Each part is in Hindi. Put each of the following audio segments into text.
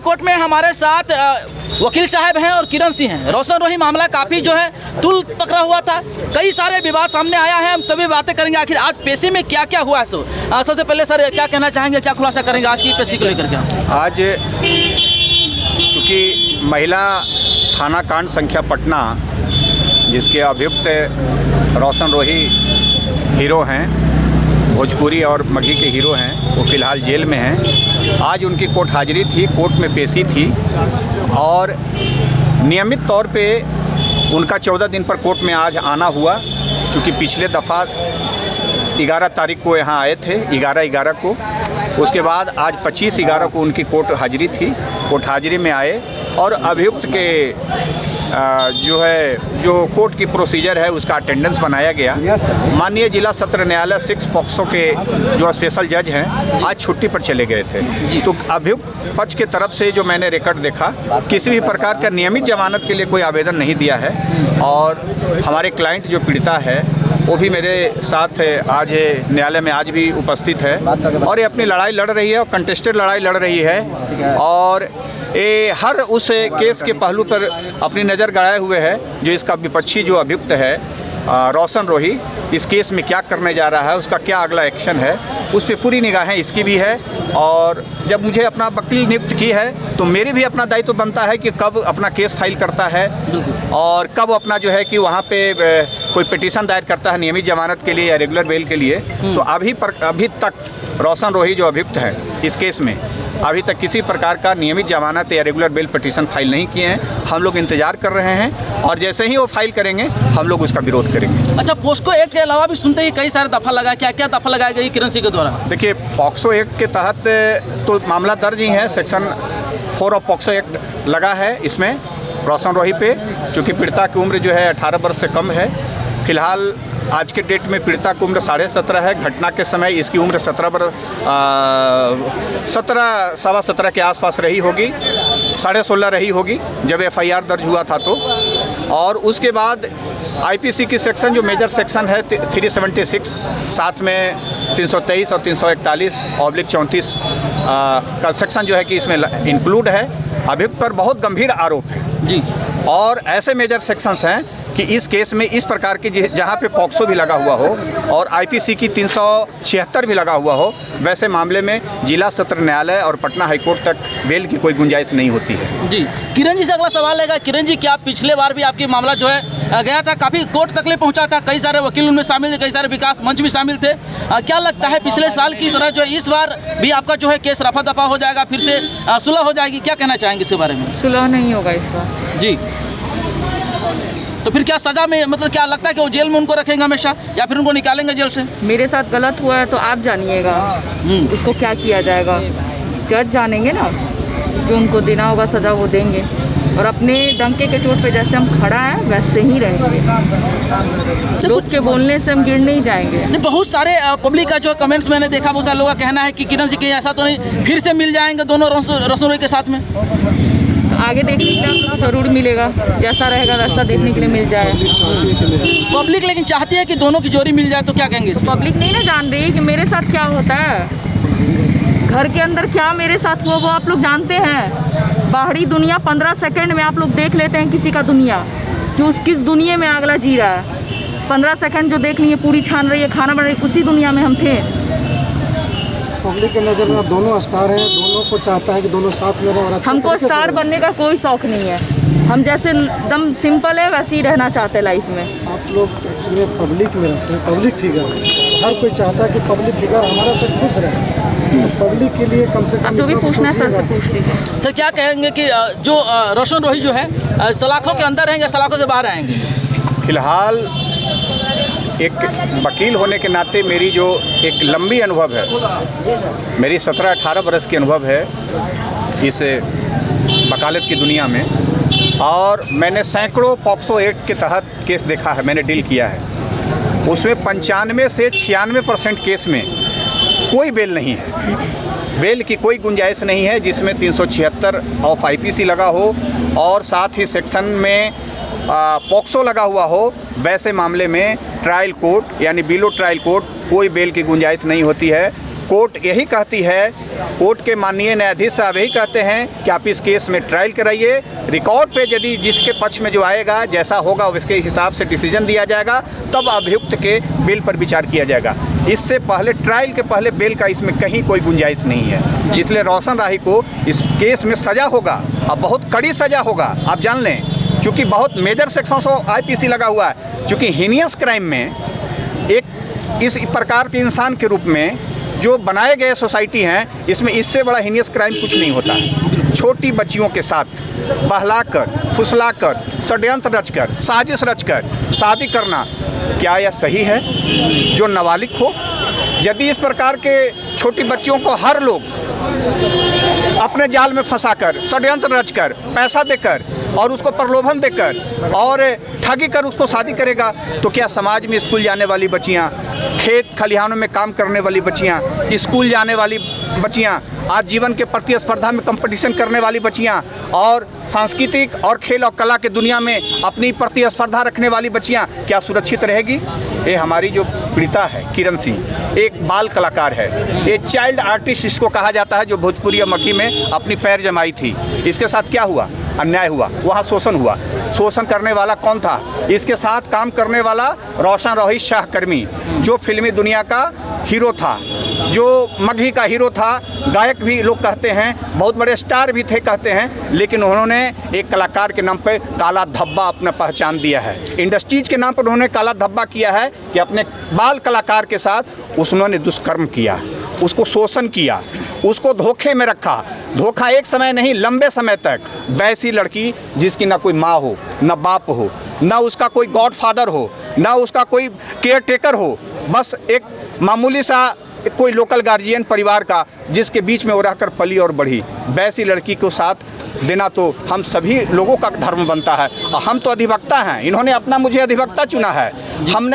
कोर्ट में हमारे साथ वकील साहब हैं और किरण सिंह हैं। रोशन रोही मामला काफ़ी जो है तुल पकड़ा हुआ था, कई सारे विवाद सामने आया है। हम सभी बातें करेंगे आखिर आज पेशी में क्या क्या हुआ है। सबसे पहले सर क्या कहना चाहेंगे, क्या खुलासा करेंगे आज की पेशी को लेकर के? आज चूँकि महिला थाना कांड संख्या पटना जिसके अभियुक्त रोशन रोही हीरो हैं, भोजपुरी और मगही के हीरो हैं, वो फ़िलहाल जेल में हैं। आज उनकी कोर्ट हाजिरी थी, कोर्ट में पेशी थी और नियमित तौर पे उनका 14 दिन पर कोर्ट में आज आना हुआ। चूँकि पिछले दफ़ा 11 तारीख को यहाँ आए थे, 11/11 को। उसके बाद आज 25/11 को उनकी कोर्ट हाजिरी थी। कोर्ट हाजिरी में आए और अभियुक्त के जो कोर्ट की प्रोसीजर है उसका अटेंडेंस बनाया गया। माननीय जिला सत्र न्यायालय 6 पॉक्सो के जो स्पेशल जज हैं आज छुट्टी पर चले गए थे। तो अभियुक्त पक्ष की तरफ से जो मैंने रिकॉर्ड देखा, किसी भी प्रकार का नियमित जमानत के लिए कोई आवेदन नहीं दिया है और हमारे क्लाइंट जो पीड़िता है वो भी मेरे साथ आज न्यायालय में आज भी उपस्थित है और ये अपनी लड़ाई लड़ रही है और कंटेस्टेड लड़ाई लड़ रही है और ये हर उस केस के पहलू पर अपनी नज़र गड़ाए हुए है। जो इसका विपक्षी जो अभियुक्त है रोशन रोही, इस केस में क्या करने जा रहा है, उसका क्या अगला एक्शन है, उस पर पूरी निगाहें इसकी भी है। और जब मुझे अपना वकील नियुक्त की है तो मेरी भी अपना दायित्व बनता है कि कब अपना केस फाइल करता है और कब अपना जो है कि वहाँ पे कोई पिटीशन दायर करता है नियमित जमानत के लिए या रेगुलर बेल के लिए। तो अभी तक रोशन रोही जो अभियुक्त है इस केस में अभी तक किसी प्रकार का नियमित जमानत या रेगुलर बेल पिटीशन फाइल नहीं किए हैं। हम लोग इंतजार कर रहे हैं और जैसे ही वो फाइल करेंगे हम लोग उसका विरोध करेंगे। अच्छा, पॉक्सो एक्ट के अलावा भी सुनते ही कई सारे दफ़ा लगा, क्या क्या दफ़ा लगाई गई किरण सिंह के द्वारा? देखिए, पॉक्सो एक्ट के तहत तो मामला दर्ज ही है, सेक्शन 4 ऑफ पॉक्सो एक्ट लगा है इसमें रोशन रोही पे। चूँकि पीड़िता की उम्र जो है 18 वर्ष से कम है। फिलहाल आज के डेट में पीड़िता की उम्र 17.5 है। घटना के समय इसकी उम्र 17 के आसपास रही होगी, 16.5 रही होगी जब FIR दर्ज हुआ था तो। और उसके बाद IPC की सेक्शन जो मेजर सेक्शन है 376, साथ में 323 और 341/34 का सेक्शन जो है कि इसमें इंक्लूड है। अभियुक्त पर बहुत गंभीर आरोप है जी। और ऐसे मेजर सेक्शंस हैं कि इस केस में इस प्रकार की जहाँ पे पॉक्सो भी लगा हुआ हो और IPC की 376 भी लगा हुआ हो, वैसे मामले में जिला सत्र न्यायालय और पटना हाईकोर्ट तक बेल की कोई गुंजाइश नहीं होती है जी। किरण जी से अगला सवाल है, किरण जी क्या पिछले बार भी आपकी मामला जो है गया था, काफ़ी कोर्ट तक ले पहुँचा था, कई सारे वकील उनमें शामिल थे, कई सारे विकास मंच भी शामिल थे। क्या लगता है पिछले साल की तरह जो इस बार भी आपका जो है केस रफा दफा हो जाएगा, फिर से सुलह हो जाएगी? क्या कहना चाहेंगे इसके बारे में? सुलह नहीं होगा इस बार जी। तो फिर क्या सज़ा में, मतलब क्या लगता है कि वो जेल में उनको रखेंगे हमेशा या फिर उनको निकालेंगे जेल से? मेरे साथ गलत हुआ है तो आप जानिएगा उसको क्या किया जाएगा, जज जानेंगे ना, जो उनको देना होगा सज़ा वो देंगे। और अपने डंके के चोट पे जैसे हम खड़ा हैं वैसे ही रहेंगे, लोग के बोलने से हम गिर नहीं जाएंगे। नहीं, बहुत सारे पब्लिक का जो कमेंट्स मैंने देखा, बहुत सारे लोगों का कहना है कि किरण सिंह ऐसा तो नहीं फिर से मिल जाएंगे दोनों रोशन रोही के साथ में? आगे देखने के लिए आपको ज़रूर मिलेगा, जैसा रहेगा वैसा देखने के लिए मिल जाए। पब्लिक लेकिन चाहती है कि दोनों की जोड़ी मिल जाए, तो क्या कहेंगे? पब्लिक नहीं ना जान रही कि मेरे साथ क्या होता है, घर के अंदर क्या मेरे साथ हुआ वो आप लोग जानते हैं। बाहरी दुनिया 15 सेकंड में आप लोग देख लेते हैं किसी का दुनिया, कि उस किस दुनिया में अगला जी रहा है। 15 सेकंड जो देख लिए, पूरी छान रही है, खाना बन रही है, उसी दुनिया में हम थे। पब्लिक के नज़र में दोनों स्टार हैं, दोनों को चाहता है कि दोनों साथ में रहें। और हमको स्टार बनने का कोई शौक नहीं है, हम जैसे एकदम सिंपल है वैसे ही रहना चाहते हैं लाइफ में। आप लोग एक्चुअली पब्लिक में रहते हैं, पब्लिक फिगर, हर कोई चाहता है कि पब्लिक फिगर हमारा से खुश रहे। पब्लिक के लिए कम से कम आप जो भी पूछना है सर से पूछ लीजिए। सर क्या कहेंगे कि जो रोशन रोही जो है सलाखों के अंदर रहेंगे, सलाखों से बाहर आएंगे? फिलहाल एक वकील होने के नाते मेरी जो एक लंबी अनुभव है, मेरी 17-18 बरस की अनुभव है इस वकालत की दुनिया में, और मैंने सैकड़ों पॉक्सो एक्ट के तहत केस देखा है, मैंने डील किया है। उसमें 95 से 96% केस में कोई बेल नहीं है, बेल की कोई गुंजाइश नहीं है जिसमें 376 ऑफ IPC लगा हो और साथ ही सेक्शन में पॉक्सो लगा हुआ हो। वैसे मामले में ट्रायल कोर्ट यानी बिलो ट्रायल कोर्ट कोई बेल की गुंजाइश नहीं होती है। कोर्ट यही कहती है, कोर्ट के माननीय न्यायाधीश साहब यही कहते हैं कि आप इस केस में ट्रायल कराइए, रिकॉर्ड पे यदि जिसके पक्ष में जो आएगा जैसा होगा उसके हिसाब से डिसीजन दिया जाएगा, तब अभियुक्त के बेल पर विचार किया जाएगा। इससे पहले, ट्रायल के पहले बेल का इसमें कहीं कोई गुंजाइश नहीं है। इसलिए रोशन राही को इस केस में सज़ा होगा और बहुत कड़ी सज़ा होगा, आप जान लें, चूँकि बहुत मेजर सेक्शंस IPC लगा हुआ है। चूँकि हीनियस क्राइम में एक इस प्रकार के इंसान के रूप में जो बनाए गए सोसाइटी हैं, इसमें इससे बड़ा हीनियस क्राइम कुछ नहीं होता है। छोटी बच्चियों के साथ बहलाकर, फुसलाकर, षड्यंत्र रचकर, साजिश रचकर शादी करना, क्या यह सही है? जो नाबालिग हो, यदि इस प्रकार के छोटी बच्चियों को हर लोग अपने जाल में फंसाकर, षड्यंत्र रचकर, पैसा देकर और उसको प्रलोभन देकर और ठगी कर उसको शादी करेगा, तो क्या समाज में स्कूल जाने वाली बच्चियां, खेत खलिहानों में काम करने वाली बच्चियां, स्कूल जाने वाली बच्चियां, आज जीवन के प्रतिस्पर्धा में कंपटीशन करने वाली बच्चियां और सांस्कृतिक और खेल और कला के दुनिया में अपनी प्रतिस्पर्धा रखने वाली बच्चियां क्या सुरक्षित रहेगी? ये हमारी जो पीड़िता है किरण सिंह, एक बाल कलाकार है, ये चाइल्ड आर्टिस्ट इसको कहा जाता है, जो भोजपुरी और मक्खी में अपनी पैर जमाई थी। इसके साथ क्या हुआ? अन्याय हुआ, वहाँ शोषण हुआ। शोषण करने वाला कौन था? इसके साथ काम करने वाला रोशन रोही सहकर्मी, जो फिल्मी दुनिया का हीरो था, जो मगही का हीरो था, गायक भी लोग कहते हैं, बहुत बड़े स्टार भी थे कहते हैं, लेकिन उन्होंने एक कलाकार के नाम पे काला धब्बा अपना पहचान दिया है। इंडस्ट्रीज के नाम पर उन्होंने काला धब्बा किया है कि अपने बाल कलाकार के साथ उन्होंने दुष्कर्म किया, उसको शोषण किया, उसको धोखे में रखा। धोखा एक समय नहीं, लंबे समय तक। वैसी लड़की जिसकी ना कोई माँ हो, ना बाप हो, ना उसका कोई गॉडफादर हो, ना उसका कोई केयर टेकर हो, बस एक मामूली सा कोई लोकल गार्जियन परिवार का, जिसके बीच में वो रहकर पली और बढ़ी, वैसी लड़की को साथ देना तो हम सभी लोगों का धर्म बनता है। और हम तो अधिवक्ता हैं, इन्होंने अपना मुझे अधिवक्ता चुना है,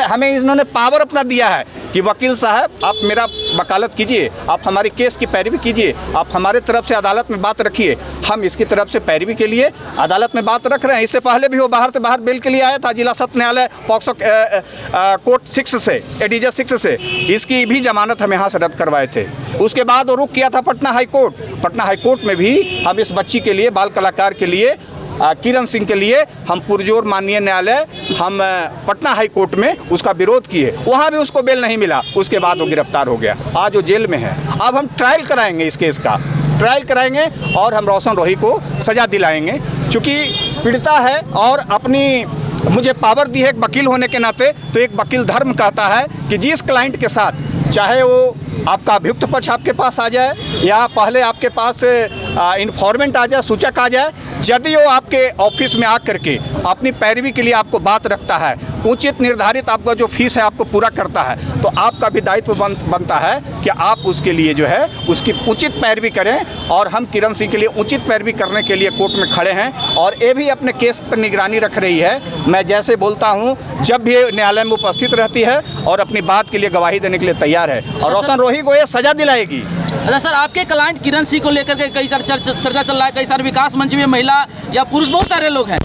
हमें इन्होंने पावर अपना दिया है कि वकील साहब आप मेरा वकालत कीजिए, आप हमारी केस की पैरवी कीजिए, आप हमारे तरफ से अदालत में बात रखिए। हम इसकी तरफ से पैरवी के लिए अदालत में बात रख रहे हैं। इससे पहले भी वो बाहर से बाहर बेल के लिए आया था, जिला सत्र न्यायालय पॉक्सो कोर्ट 6 से, एडीजे 6 से, इसकी भी जमानत हम यहाँ से रद्द करवाए थे। उसके बाद वो रुख किया था Patna high court. Patna high court में भी हम इस बच्ची के लिए, बाल कलाकार के लिए, किरण सिंह के लिए हम पुरजोर माननीय न्यायालय, हम पटना हाई कोर्ट में उसका विरोध किए। वहाँ भी उसको बेल नहीं मिला, उसके बाद वो गिरफ्तार हो गया, आज वो जेल में है। अब हम ट्रायल कराएंगे, इस केस का ट्रायल कराएंगे और हम रोशन रोही को सज़ा दिलाएंगे। चूँकि पीड़िता है और अपनी मुझे पावर दी है एक वकील होने के नाते, तो एक वकील धर्म कहता है कि जिस क्लाइंट के साथ, चाहे वो आपका अभियुक्त पक्ष आपके पास आ जाए या पहले आपके पास इन्फॉर्मेंट आ जाए, सूचक आ जाए, यदि वो आपके ऑफिस में आकर के अपनी पैरवी के लिए आपको बात रखता है, उचित निर्धारित आपका जो फीस है आपको पूरा करता है, तो आपका भी दायित्व बनता है कि आप उसके लिए जो है उसकी उचित पैरवी करें। और हम किरण सिंह के लिए उचित पैरवी करने के लिए कोर्ट में खड़े हैं और ये भी अपने केस पर निगरानी रख रही है। मैं जैसे बोलता हूँ, जब भी न्यायालय में उपस्थित रहती है और अपनी बात के लिए गवाही देने के लिए तैयार है और रोशन रोही को ये सज़ा दिलाएगी। अच्छा सर, आपके क्लाइंट किरण सिंह को लेकर के कई सारे चर्चा चल रहा है, कई सारे विकास मंच में महिला या पुरुष बहुत सारे लोग हैं,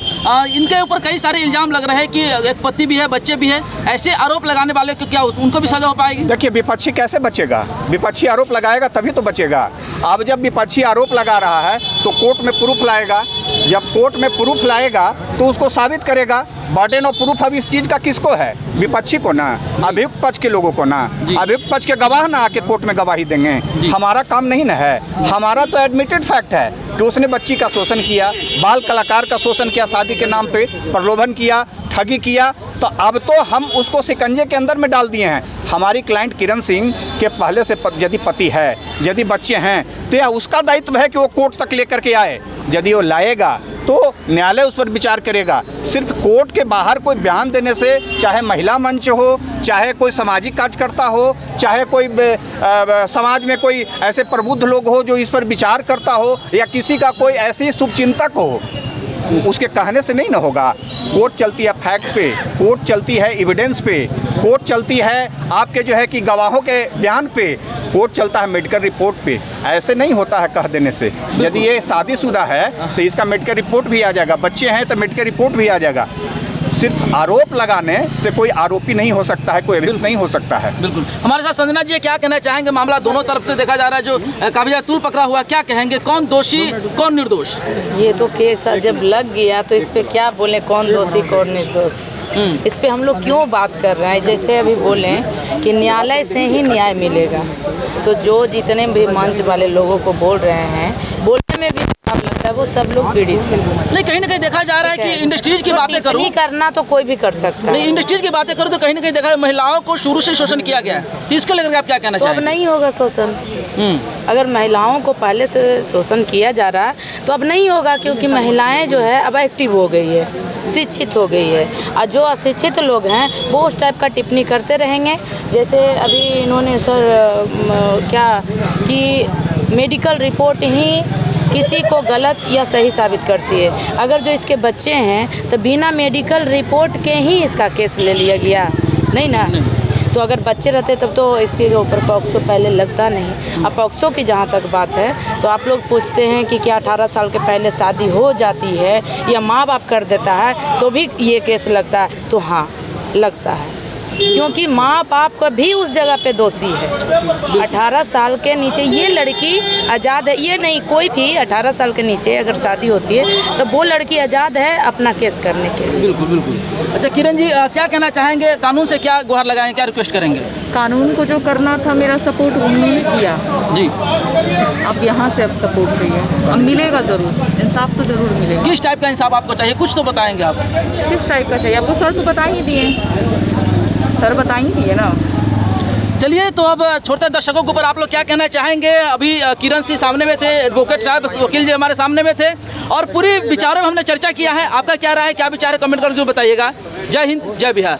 इनके ऊपर कई सारे इल्जाम लग रहे हैं कि एक पति भी है, बच्चे भी हैं। ऐसे आरोप लगाने वाले को क्या उनको भी सजा हो पाएगी? देखिए, विपक्षी कैसे बचेगा? विपक्षी आरोप लगाएगा तभी तो बचेगा। अब जब विपक्षी आरोप लगा रहा है तो कोर्ट में प्रूफ लाएगा, जब कोर्ट में प्रूफ लाएगा तो उसको साबित करेगा। बर्डन ऑफ प्रूफ अब इस चीज़ का किसको है? विपक्षी को ना, अभियुक्त पक्ष के लोगों को ना। अभियुक्त पक्ष के गवाह ना आके कोर्ट में गवाही देंगे, हमारा काम नहीं ना है। हमारा तो एडमिटेड फैक्ट है कि उसने बच्ची का शोषण किया, बाल कलाकार का शोषण किया, शादी के नाम पे प्रलोभन किया, ठगी किया, तो अब तो हम उसको शिकंजे के अंदर में डाल दिए हैं। हमारी क्लाइंट किरण सिंह के पहले से यदि पति है, यदि बच्चे हैं, तो यह उसका दायित्व है कि वो कोर्ट तक लेकर के आए। यदि वो लाएगा तो न्यायालय उस पर विचार करेगा। सिर्फ कोर्ट के बाहर कोई बयान देने से, चाहे महिला मंच हो, चाहे कोई सामाजिक कार्यकर्ता हो, चाहे कोई समाज में कोई ऐसे प्रबुद्ध लोग हो जो इस पर विचार करता हो, या किसी का कोई ऐसी शुभचिंतक हो, उसके कहने से नहीं ना होगा। कोर्ट चलती है फैक्ट पे, कोर्ट चलती है एविडेंस पे, कोर्ट चलती है आपके जो है कि गवाहों के बयान पे, कोर्ट चलता है मेडिकल रिपोर्ट पे। ऐसे नहीं होता है कह देने से। यदि ये शादीशुदा है तो इसका मेडिकल रिपोर्ट भी आ जाएगा, बच्चे हैं तो मेडिकल रिपोर्ट भी आ जाएगा। सिर्फ आरोप लगाने से कोई आरोपी नहीं हो सकता है, कोई अभियुक्त नहीं हो सकता है। बिल्कुल। हमारे साथ संजना जी क्या कहना चाहेंगे? मामला दोनों तरफ से देखा जा रहा है, जो काफी ज्यादा तूल पकड़ा हुआ, क्या कहेंगे? कौन दोषी कौन निर्दोष? ये तो केस जब लग गया तो इस पे क्या बोले, कौन दोषी कौन निर्दोष? इस पे हम लोग क्यों बात कर रहे हैं? जैसे अभी बोले कि न्यायालय से ही न्याय मिलेगा, तो जो जितने भी मंच वाले लोगों को बोल रहे हैं, बोलने में भी खराब लगता है, वो सब लोग पीड़ित हैं। नहीं, कहीं ना कहीं देखा जा रहा है कि इंडस्ट्रीज की बातें करूं, नहीं करना तो कोई भी कर सकता नहीं है, इंडस्ट्रीज की बातें करूं तो कहीं ना कहीं देखा है महिलाओं को शुरू से शोषण किया गया है, तो इसको लेकर आप क्या कहना तो अब चाहेंगे? नहीं होगा शोषण। अगर महिलाओं को पहले से शोषण किया जा रहा है तो अब नहीं होगा, क्योंकि महिलाएं जो है अब एक्टिव हो गई है, शिक्षित हो गई है, और जो अशिक्षित लोग हैं वो उस टाइप का टिप्पणी करते रहेंगे। जैसे अभी इन्होंने सर क्या कि मेडिकल रिपोर्ट ही किसी को गलत या सही साबित करती है। अगर जो इसके बच्चे हैं तो बिना मेडिकल रिपोर्ट के ही इसका केस ले लिया गया, नहीं ना? तो अगर बच्चे रहते तब तो इसके ऊपर पॉक्सो पहले लगता नहीं। अब पॉक्सो की जहाँ तक बात है तो आप लोग पूछते हैं कि क्या 18 साल के पहले शादी हो जाती है या माँ बाप कर देता है तो भी ये केस लगता है? तो हाँ, लगता है, क्योंकि माँ बाप का भी उस जगह पे दोषी है। 18 साल के नीचे ये लड़की आज़ाद है, ये नहीं कोई भी 18 साल के नीचे अगर शादी होती है तो वो लड़की आज़ाद है अपना केस करने के लिए। बिल्कुल बिल्कुल। अच्छा किरण जी, क्या कहना चाहेंगे? कानून से क्या गुहार लगाएं, क्या रिक्वेस्ट करेंगे? कानून को जो करना था मेरा सपोर्ट उन्होंने किया, जी, अब यहाँ से अब सपोर्ट चाहिए, अब मिलेगा ज़रूर, इंसाफ तो ज़रूर मिलेगा। किस टाइप का इंसाफ आपको चाहिए? कुछ तो बताएंगे आप। किस टाइप का चाहिए आपको? सर तो बता ही दिए, सर बता ही दिए ना। चलिए, तो अब छोटे दर्शकों के ऊपर आप लोग क्या कहना चाहेंगे? अभी किरण सिंह सामने में थे, एडवोकेट साहब वकील जी हमारे सामने में थे, और पूरी विचारों में हमने चर्चा किया है। आपका क्या राय है, क्या विचार है? कमेंट कर जरूर बताइएगा। जय हिंद, जय बिहार।